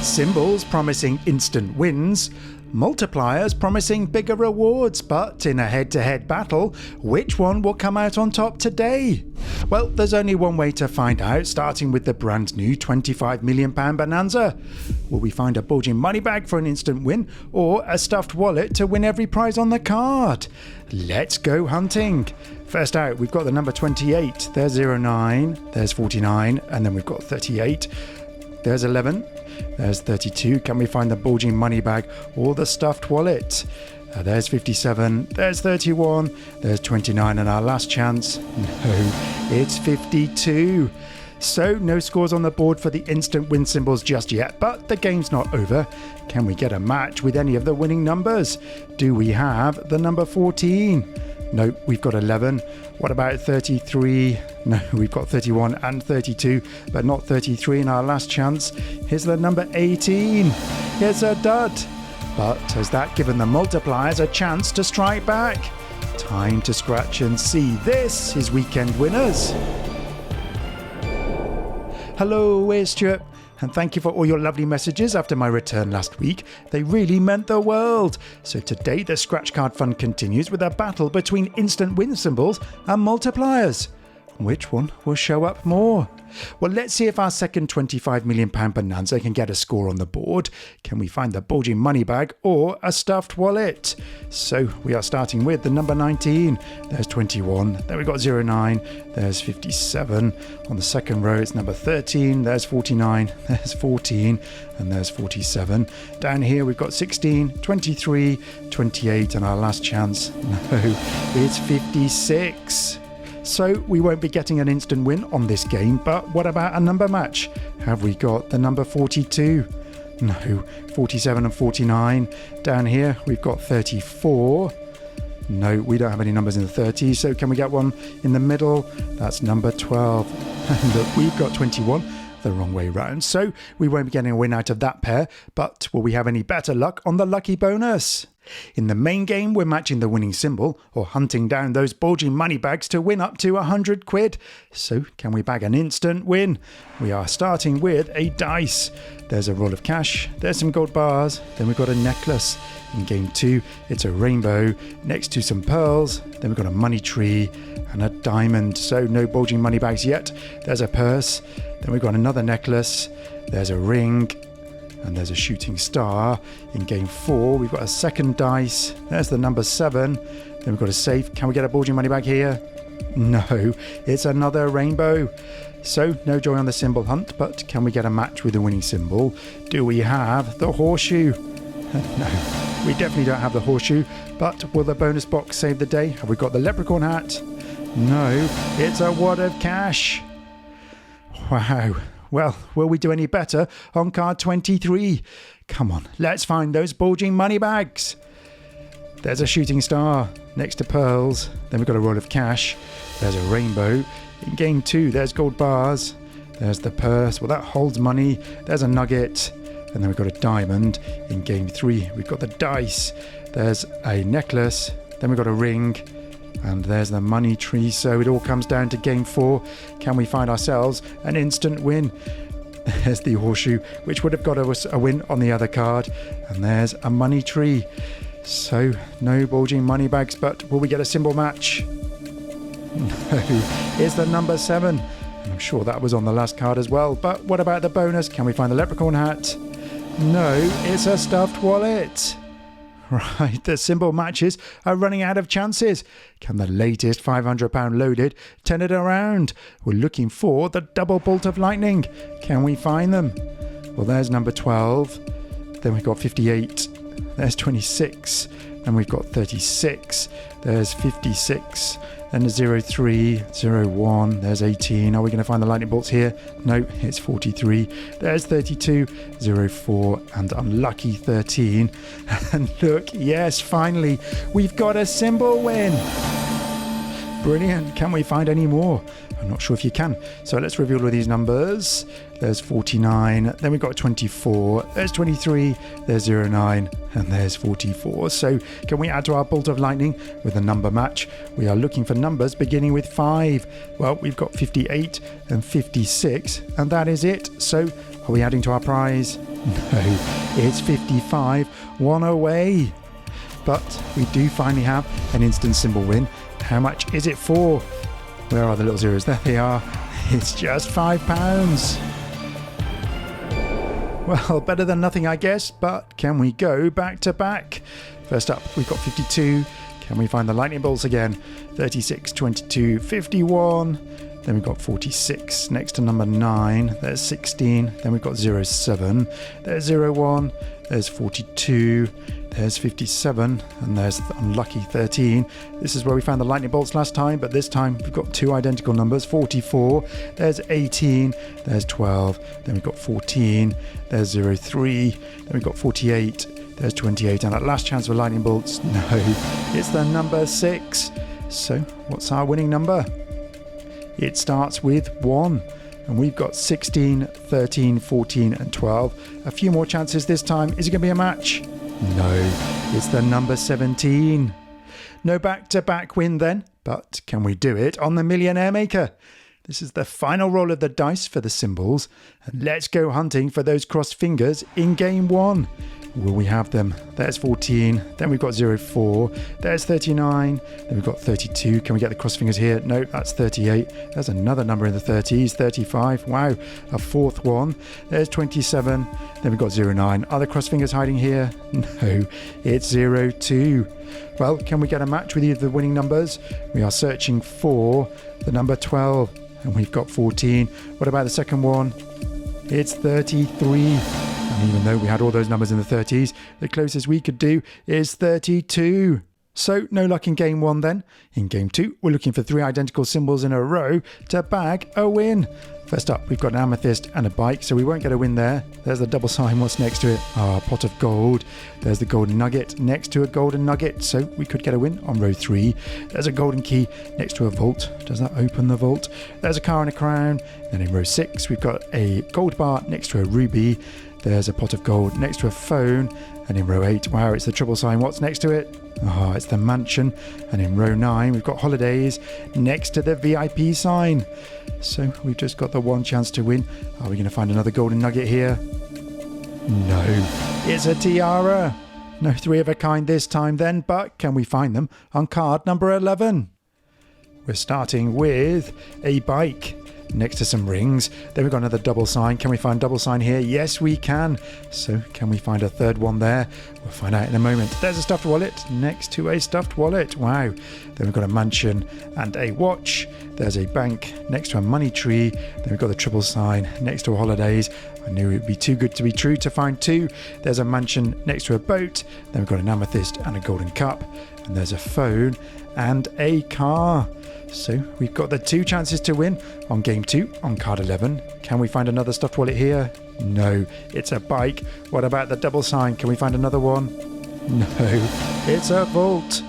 Symbols promising instant wins, multipliers promising bigger rewards, but in a head-to-head battle, which one will come out on top today? Well, there's only one way to find out, starting with the brand new £25 million Bonanza. Will we find a bulging money bag for an instant win, or a stuffed wallet to win every prize on the card? Let's go hunting. First out, we've got the number 28. There's 09, there's 49, and then we've got 38. There's 11. There's 32. Can we find the bulging money bag or the stuffed wallet? There's 57. There's 31. There's 29. And our last chance? No, it's 52. So no scores on the board for the instant win symbols just yet, but the game's not over. Can we get a match with any of the winning numbers? Do we have the number 14? No, we've got 11. What about 33? No, we've got 31 and 32, but not 33 in our last chance. Here's the number 18. It's a dud. But has that given the multipliers a chance to strike back? Time to scratch and see. This is Weekend Winners. Hello, it's Stuart. And thank you for all your lovely messages after my return last week. They really meant the world. So today the Scratch Card Fun continues with a battle between instant win symbols and multipliers. Which one will show up more? Well, let's see if our second £25 million Bonanza can get a score on the board. Can we find the bulging money bag or a stuffed wallet? So we are starting with the number 19. There's 21. Then we've got 09. There's 57. On the second row, it's number 13. There's 49. There's 14. And there's 47. Down here, we've got 16, 23, 28. And our last chance, no, it's 56. So we won't be getting an instant win on this game, but what about a number match? Have we got the number 42? No, 47 and 49. Down here we've got 34. No, we don't have any numbers in the 30s, so can we get one in the middle? That's number 12. And look, we've got 21. The wrong way round, so we won't be getting a win out of that pair, but will we have any better luck on the lucky bonus? In the main game, we're matching the winning symbol or hunting down those bulging money bags to win up to 100 quid. So can we bag an instant win? We are starting with a dice. There's a roll of cash, there's some gold bars, then we've got a necklace. In game 2, it's a rainbow next to some pearls, then we've got a money tree and a diamond. So no bulging money bags yet. There's a purse, then we've got another necklace, there's a ring, and there's a shooting star. In game 4, we've got a second dice. There's the number 7. Then we've got a safe. Can we get a bulging money bag here? No, it's another rainbow. So no joy on the symbol hunt, but can we get a match with the winning symbol? Do we have the horseshoe? No, we definitely don't have the horseshoe, but will the bonus box save the day? Have we got the leprechaun hat? No, it's a wad of cash. Wow. Well, will we do any better on card 23? Come on, let's find those bulging money bags. There's a shooting star next to pearls. Then we've got a roll of cash. There's a rainbow. In game 2, there's gold bars. There's the purse. Well, that holds money. There's a nugget. And then we've got a diamond. In game 3, we've got the dice. There's a necklace. Then we've got a ring. And there's the money tree. So it all comes down to game 4. Can we find ourselves an instant win? There's the horseshoe, which would have got us a win on the other card. And there's a money tree. So no bulging money bags, but will we get a symbol match? No, it's the number 7. And I'm sure that was on the last card as well. But what about the bonus? Can we find the leprechaun hat? No, it's a stuffed wallet. Right, the symbol matches are running out of chances. Can the latest £500 loaded turn it around? We're looking for the double bolt of lightning. Can we find them? Well, there's number 12. Then we've got 58. There's 26. Then we've got 36. There's 56. Then there's 03, 01, there's 18. Are we going to find the lightning bolts here? No, it's 43. There's 32, 04, and unlucky 13. And look, yes, finally, we've got a symbol win. Brilliant. Can we find any more? I'm not sure if you can. So let's reveal all these numbers. There's 49, then we've got 24, there's 23, there's 09, and there's 44. So can we add to our bolt of lightning with a number match? We are looking for numbers beginning with 5. Well, we've got 58 and 56, and that is it. So Are we adding to our prize? No, it's 55, one away. But we do finally have an instant symbol win. How much is it for? Where are the little zeros? There they are. It's just £5. Well, better than nothing, I guess, but can we go back to back? First up, we've got 52. Can we find the lightning bolts again? 36, 22, 51. Then we've got 46 next to number 9. There's 16. Then we've got 07. There's 01. There's 42. There's 57. And there's the unlucky 13. This is where we found the lightning bolts last time, but this time we've got two identical numbers. 44. There's 18. There's 12. Then we've got 14. There's 03. Then we've got 48. There's 28. And at last chance for lightning bolts, no, it's the number 6. So what's our winning number? It starts with 1. And we've got 16, 13, 14 and 12. A few more chances this time. Is it going to be a match? No, it's the number 17. No back-to-back win then, but can we do it on the Millionaire Maker? This is the final roll of the dice for the symbols. And let's go hunting for those crossed fingers in game 1. Will we have them? There's 14. Then we've got 04. There's 39. Then we've got 32. Can we get the cross fingers here? No, that's 38. There's another number in the 30s. 35. Wow, a fourth one. There's 27. Then we've got 09. Are the cross fingers hiding here? No, it's 02. Well, can we get a match with either of the winning numbers? We are searching for the number 12. And we've got 14. What about the second one? It's 33. And even though we had all those numbers in the 30s, the closest we could do is 32. So no luck in game 1 then. In game 2, we're looking for 3 identical symbols in a row to bag a win. First up, we've got an amethyst and a bike, so we won't get a win there. There's the double sign. What's next to it? A pot of gold. There's the golden nugget next to a golden nugget, so we could get a win on row 3. There's a golden key next to a vault. Does that open the vault? There's a car and a crown. Then in row 6, we've got a gold bar next to a ruby. There's a pot of gold next to a phone. And in row 8, wow, it's the triple sign. What's next to it? Oh, it's the mansion. And in row 9, we've got holidays next to the VIP sign. So we've just got the one chance to win. Are we going to find another golden nugget here? No, it's a tiara. No 3 of a kind this time then, but can we find them on card number 11? We're starting with a bike next to some rings. Then we've got another double sign. Can we find double sign here? Yes, we can. So can we find a third one there? We'll find out in a moment. There's a stuffed wallet next to a stuffed wallet. Wow. Then we've got a mansion and a watch. There's a bank next to a money tree. Then we've got the triple sign next to a holidays. I knew it would be too good to be true to find 2. There's a mansion next to a boat. Then we've got an amethyst and a golden cup. And there's a phone and a car. So we've got the 2 chances to win on game 2 on card 11. Can we find another stuffed wallet here? No, it's a bike. What about the double sign? Can we find another one? No, it's a vault.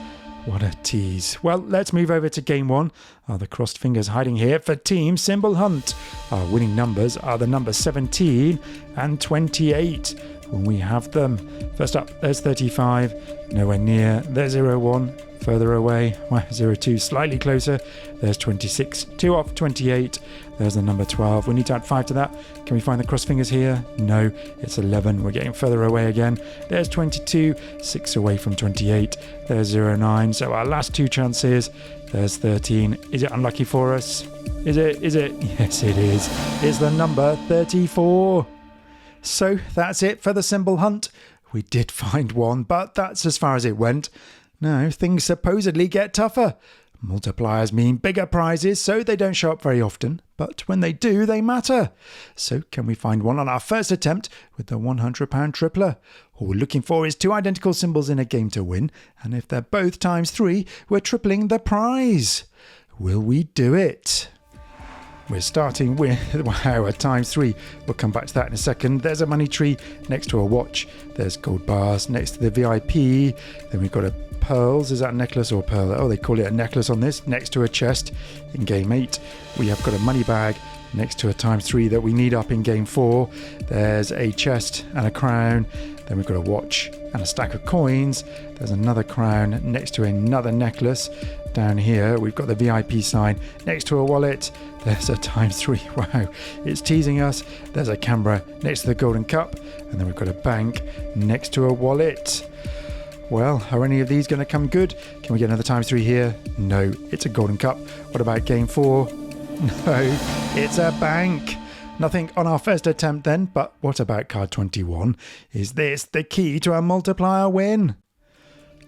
What a tease. Well, let's move over to game 1. Are the crossed fingers hiding here for Team Symbol Hunt? Our winning numbers are the numbers 17 and 28 when we have them. First up, there's 35. Nowhere near. There's 01. Further away, 02, slightly closer. There's 26, 2 off 28. There's the number 12. We need to add 5 to that. Can we find the cross fingers here? No, it's 11. We're getting further away again. There's 22, 6 away from 28. There's 09. So our last 2 chances. There's 13. Is it unlucky for us? Is it? Yes, it is. It's the number 34. So that's it for the symbol hunt. We did find one, but that's as far as it went. Now, things supposedly get tougher. Multipliers mean bigger prizes, so they don't show up very often. But when they do, they matter. So can we find one on our first attempt with the £100 tripler? All we're looking for is 2 identical symbols in a game to win. And if they're both times 3, we're tripling the prize. Will we do it? We're starting with, wow, a times 3. We'll come back to that in a second. There's a money tree next to a watch. There's gold bars next to the VIP. Then we've got a pearls. Is that a necklace or pearl? Oh, they call it a necklace on this. Next to a chest in game 8. We have got a money bag next to a times 3 that we need up in game 4. There's a chest and a crown. Then we've got a watch and a stack of coins. There's another crown next to another necklace. Down here, we've got the VIP sign next to a wallet. There's a ×3. Wow, it's teasing us. There's a camera next to the golden cup. And then we've got a bank next to a wallet. Well, are any of these going to come good? Can we get another ×3 here? No, it's a golden cup. What about game 4? No, it's a bank. Nothing on our first attempt then, but what about card 21? Is this the key to a multiplier win?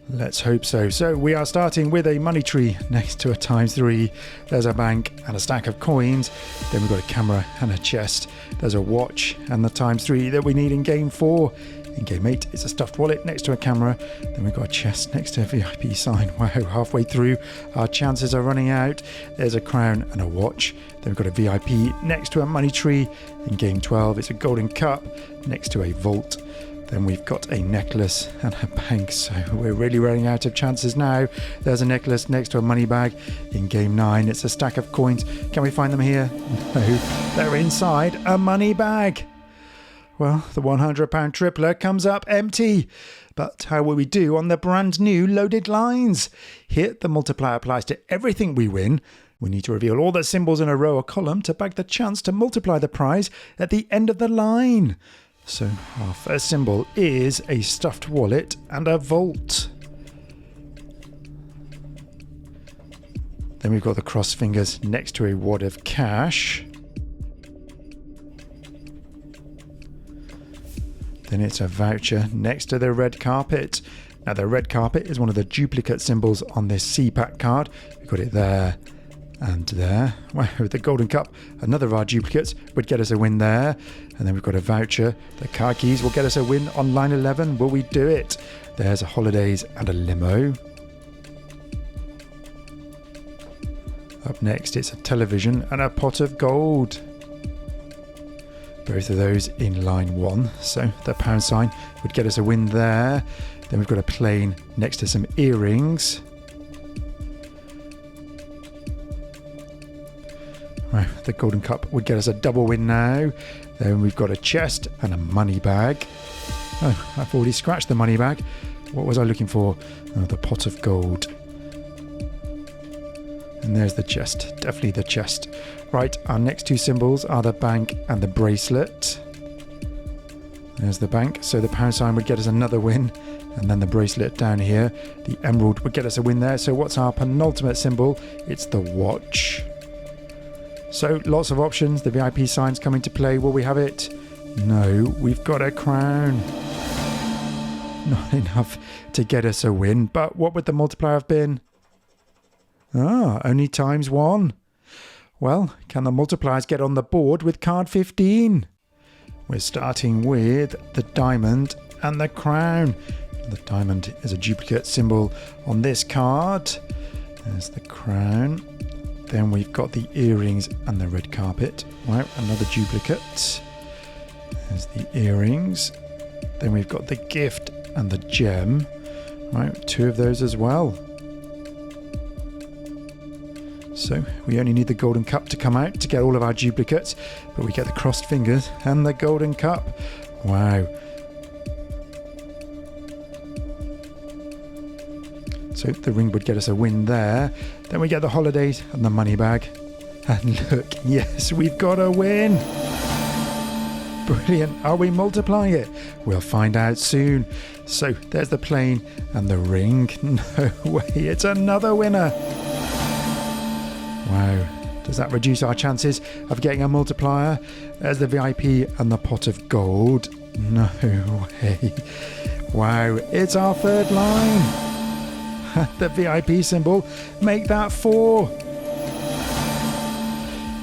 Let's hope so. So we are starting with a money tree next to a ×3. There's a bank and a stack of coins. Then we've got a camera and a chest. There's a watch and the ×3 that we need in game 4. In game 8, it's a stuffed wallet next to a camera. Then we've got a chest next to a VIP sign. Wow, halfway through, our chances are running out. There's a crown and a watch. Then we've got a VIP next to a money tree. In game 12, it's a golden cup next to a vault. Then we've got a necklace and a bank, so we're really running out of chances now. There's a necklace next to a money bag. In game 9, it's a stack of coins. Can we find them here? No, they're inside a money bag. Well, the £100 tripler comes up empty. But how will we do on the brand new loaded lines? Here, the multiplier applies to everything we win. We need to reveal all the symbols in a row or column to bag the chance to multiply the prize at the end of the line. So our first symbol is a stuffed wallet and a vault. Then we've got the cross fingers next to a wad of cash. Then it's a voucher next to the red carpet. Now the red carpet is one of the duplicate symbols on this C-Pack card. We've got it there and there. Wow, the golden cup, another of our duplicates, would get us a win there. And then we've got a voucher. The car keys will get us a win on line 11. Will we do it? There's a holidays and a limo. Up next, it's a television and a pot of gold. Both of those in line 1. So the pound sign would get us a win there. Then we've got a plane next to some earrings. Wow, the golden cup would get us a double win now. Then we've got a chest and a money bag. Oh, I've already scratched the money bag. What was I looking for? Oh, the pot of gold. And there's the chest, definitely the chest. Right, our next two symbols are the bank and the bracelet. There's the bank, so the pound sign would get us another win. And then the bracelet down here, the emerald would get us a win there. So what's our penultimate symbol? It's the watch. So lots of options. The VIP signs come into play. Will we have it? No, we've got a crown. Not enough to get us a win. But what would the multiplier have been? Only ×1. Well, can the multipliers get on the board with card 15? We're starting with the diamond and the crown. The diamond is a duplicate symbol on this card. There's the crown. Then we've got the earrings and the red carpet. Wow, another duplicate. There's the earrings. Then we've got the gift and the gem. Right, two of those as well. So we only need the golden cup to come out to get all of our duplicates, but we get the crossed fingers and the golden cup. Wow. So the ring would get us a win there. Then we get the holidays and the money bag. And look, yes, we've got a win. Brilliant. Are we multiplying it? We'll find out soon. So there's the plane and the ring. No way, it's another winner. Wow. Does that reduce our chances of getting a multiplier? There's the VIP and the pot of gold. No way. Wow, it's our third line. The VIP symbol, make that 4.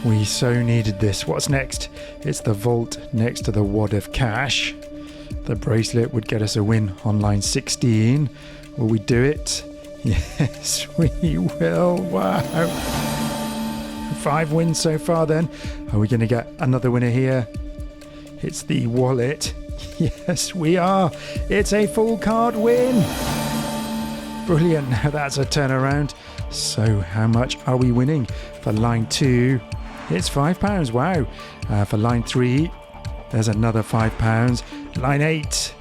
We so needed this. What's next? It's the vault next to the wad of cash. The bracelet would get us a win on line 16. Will we do it? Yes, we will. Wow. 5 wins so far then. Are we going to get another winner here? It's the wallet. Yes, we are. It's a full card win. Brilliant. Now that's a turnaround. So how much are we winning? For line 2, it's £5. Wow. For line 3, there's another £5. Line 8,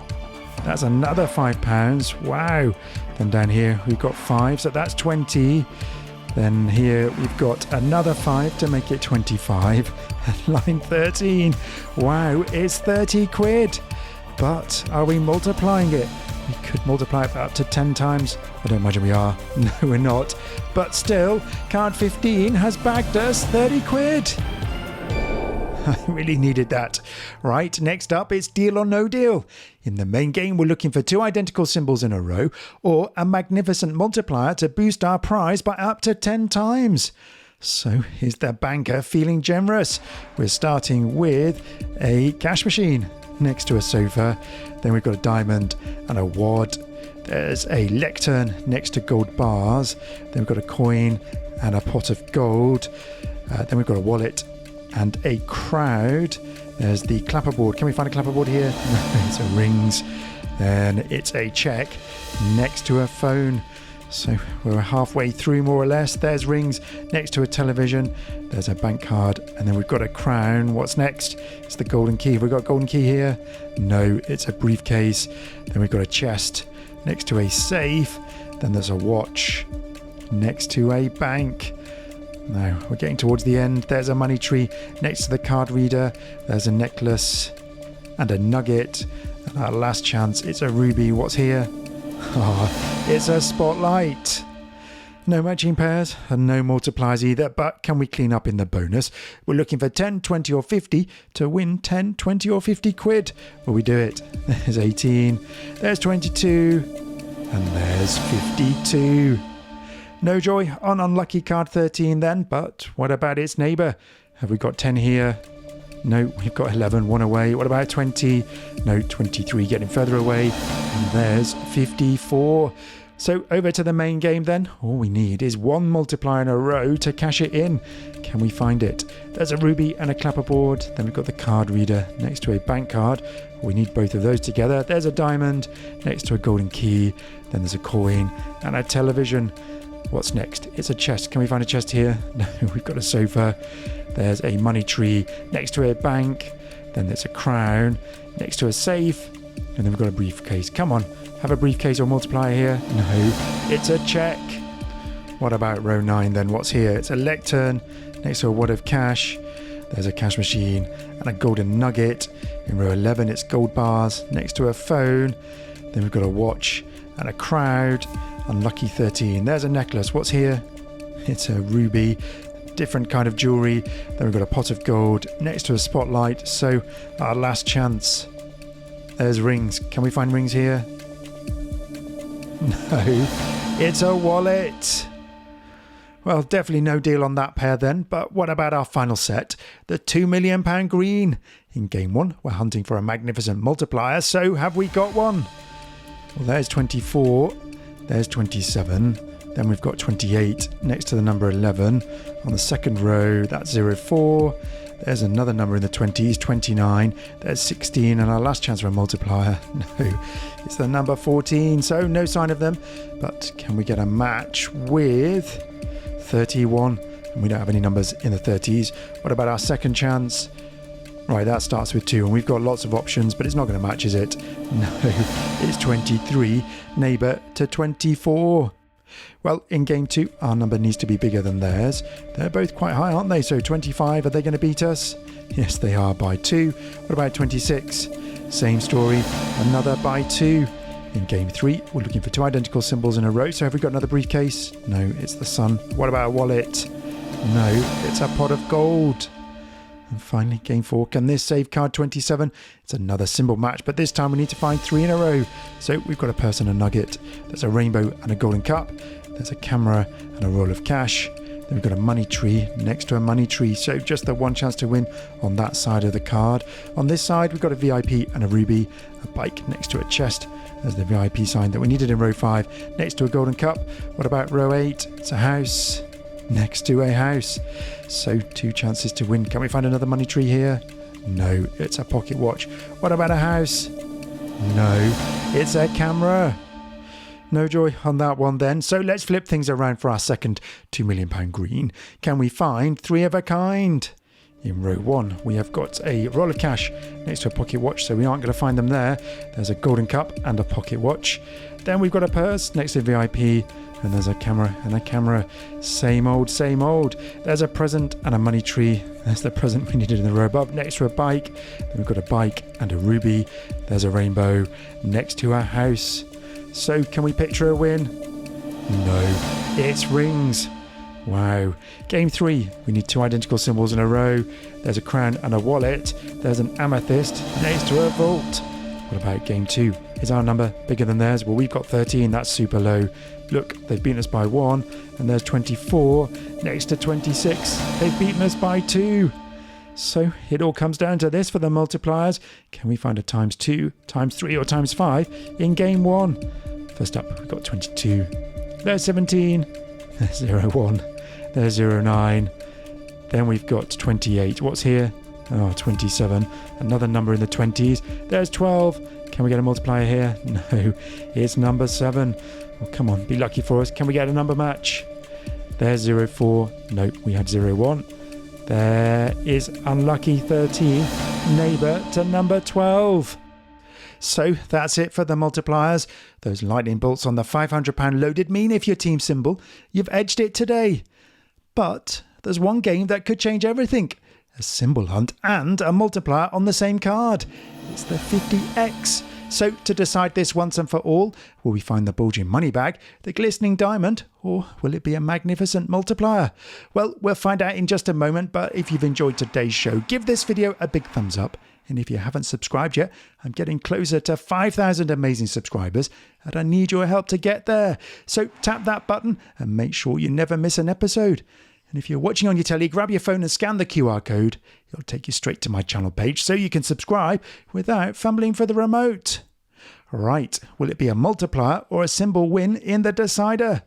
That's another £5. Wow. Then down here we've got 5, so that's 20. Then here we've got another 5 to make it 25. And line 13. Wow, it's 30 quid. But are we multiplying it? We could multiply it up to 10 times. I don't imagine we are. No, we're not. But still, card 15 has bagged us 30 quid. I really needed that. Right, next up, it's Deal or No Deal. In the main game, we're looking for 2 identical symbols in a row or a magnificent multiplier to boost our prize by up to 10 times. So is the banker feeling generous? We're starting with a cash machine next to a sofa. Then we've got a diamond and a wad. There's a lectern next to gold bars. Then we've got a coin and a pot of gold. Then we've got a wallet and a crowd. There's the clapperboard. Can we find a clapperboard here? No, it's a rings. Then it's a check next to a phone. So we're halfway through, more or less. There's rings next to a television. There's a bank card. And then we've got a crown. What's next? It's the golden key. Have we got a golden key here? No, it's a briefcase. Then we've got a chest next to a safe. Then there's a watch next to a bank. Now we're getting towards the end. There's a money tree next to the card reader. There's a necklace and a nugget. And our last chance, it's a ruby. What's here? Oh, it's a spotlight. No matching pairs and no multipliers either, but can we clean up in the bonus? We're looking for 10, 20 or 50 to win 10, 20 or 50 quid. Will we do it? There's 18, there's 22, and there's 52. No joy on unlucky card 13 then, but what about its neighbour? Have we got 10 here? No, we've got 11, 1 away. What about 20? No, 23, getting further away. And there's 54. So over to the main game then. All we need is 1 multiplier in a row to cash it in. Can we find it? There's a ruby and a clapperboard. Then we've got the card reader next to a bank card. We need both of those together. There's a diamond next to a golden key. Then there's a coin and a television. What's next? It's a chest. Can we find a chest here? No, we've got a sofa. There's a money tree next to a bank. Then there's a crown next to a safe. And then we've got a briefcase. Come on, have a briefcase or multiplier here? No, it's a check. What about row 9 then? What's here? It's a lectern next to a wad of cash. There's a cash machine and a golden nugget. In row 11, it's gold bars next to a phone. Then we've got a watch and a crowd. Unlucky 13. There's a necklace. What's here? It's a ruby. Different kind of jewellery. Then we've got a pot of gold next to a spotlight. So our last chance. There's rings. Can we find rings here? No. It's a wallet. Well, definitely no deal on that pair then. But what about our final set? The £2 million green. In game 1, we're hunting for a magnificent multiplier. So have we got one? Well, there's 24. There's 27. Then we've got 28 next to the number 11. On the second row, that's 04. There's another number in the 20s, 29. There's 16, and our last chance for a multiplier. No, it's the number 14, so no sign of them. But can we get a match with 31? And we don't have any numbers in the 30s. What about our second chance? Right, that starts with 2, and we've got lots of options, but it's not going to match, is it? No, it's 23, neighbour to 24. Well, in game 2, our number needs to be bigger than theirs. They're both quite high, aren't they? So 25, are they going to beat us? Yes, they are by 2. What about 26? Same story, another by 2. In game 3, we're looking for 2 identical symbols in a row. So have we got another briefcase? No, it's the sun. What about a wallet? No, it's a pot of gold. And finally, game 4, can this save card 27? It's another symbol match, but this time we need to find 3 in a row. So we've got a purse and a nugget. There's a rainbow and a golden cup. There's a camera and a roll of cash. Then we've got a money tree next to a money tree. So just the one chance to win on that side of the card. On this side, we've got a VIP and a ruby. A bike next to a chest. There's the VIP sign that we needed in row 5 next to a golden cup. What about row 8? It's a house next to a house. So 2 chances to win. Can we find another money tree here? No, it's a pocket watch. What about a house? No, it's a camera. No joy on that one then. So let's flip things around for our second £2 million green. Can we find 3 of a kind? In row 1, we have got a roll of cash next to a pocket watch, so we aren't going to find them there. There's a golden cup and a pocket watch. Then we've got a purse next to VIP, and there's a camera and a camera. Same old, same old. There's a present and a money tree. There's the present we needed in the row above, next to a bike. Then we've got a bike and a ruby. There's a rainbow next to our house. So can we picture a win? No, it's rings. Wow. Game 3, we need 2 identical symbols in a row. There's a crown and a wallet. There's an amethyst next to a vault. What about game 2? Is our number bigger than theirs? Well, we've got 13, that's super low. Look, they've beaten us by 1, and there's 24 next to 26. They've beaten us by 2. So it all comes down to this for the multipliers. Can we find a times 2, times 3, or times 5 in game 1? First up, we've got 22. There's 17. There's 01. There's 09. Then we've got 28. What's here? Oh, 27. Another number in the 20s. There's 12. Can we get a multiplier here? No, it's number 7. Oh, come on, be lucky for us. Can we get a number match? There's 04. Nope, we had 01. There is unlucky 13. Neighbour to number 12. So that's it for the multipliers. Those lightning bolts on the £500 loaded mean if your team symbol, you've edged it today. But there's one game that could change everything. A symbol hunt and a multiplier on the same card. It's the 50x. So to decide this once and for all, will we find the bulging money bag, the glistening diamond, or will it be a magnificent multiplier? Well, we'll find out in just a moment, but if you've enjoyed today's show, give this video a big thumbs up. And if you haven't subscribed yet, I'm getting closer to 5,000 amazing subscribers, and I need your help to get there. So tap that button and make sure you never miss an episode. And if you're watching on your telly, grab your phone and scan the QR code. It'll take you straight to my channel page so you can subscribe without fumbling for the remote. Right, will it be a multiplier or a symbol win in the decider?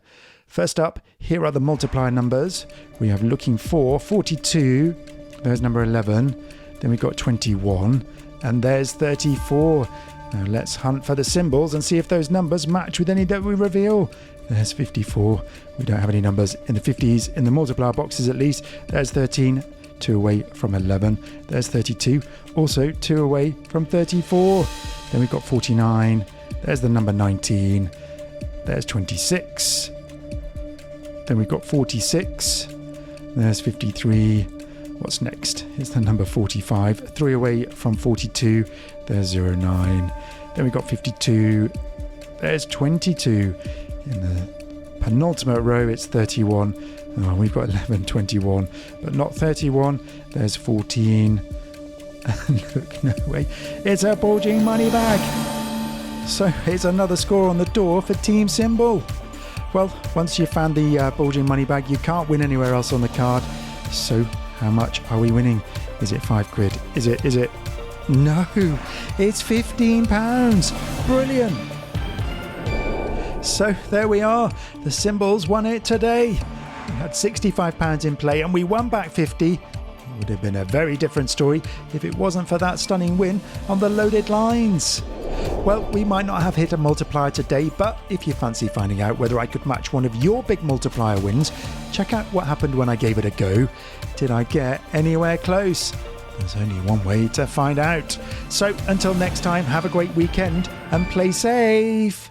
First up, here are the multiplier numbers. We have looking for 42. There's number 11. Then we've got 21. And there's 34. Now let's hunt for the symbols and see if those numbers match with any that we reveal. There's 54. We don't have any numbers in the 50s in the multiplier boxes at least. There's 13, 2 away from 11. There's 32, also 2 away from 34. Then we've got 49. There's the number 19. There's 26. Then we've got 46. There's 53. What's next? It's the number 45. 3 away from 42. There's 09. Then we've got 52. There's 22. In the penultimate row, it's 31. Oh, we've got 11, 21, but not 31. There's 14. And look, no way. It's a bulging money bag. So it's another score on the door for Team Symbol. Well, once you've found the bulging money bag, you can't win anywhere else on the card. So how much are we winning? Is it £5? Is it? No, it's £15. Brilliant. So there we are. The Symbols won it today. We had £65 in play and we won back 50. It would have been a very different story if it wasn't for that stunning win on the loaded lines. Well, we might not have hit a multiplier today, but if you fancy finding out whether I could match one of your big multiplier wins, check out what happened when I gave it a go. Did I get anywhere close? There's only one way to find out. So until next time, have a great weekend and play safe.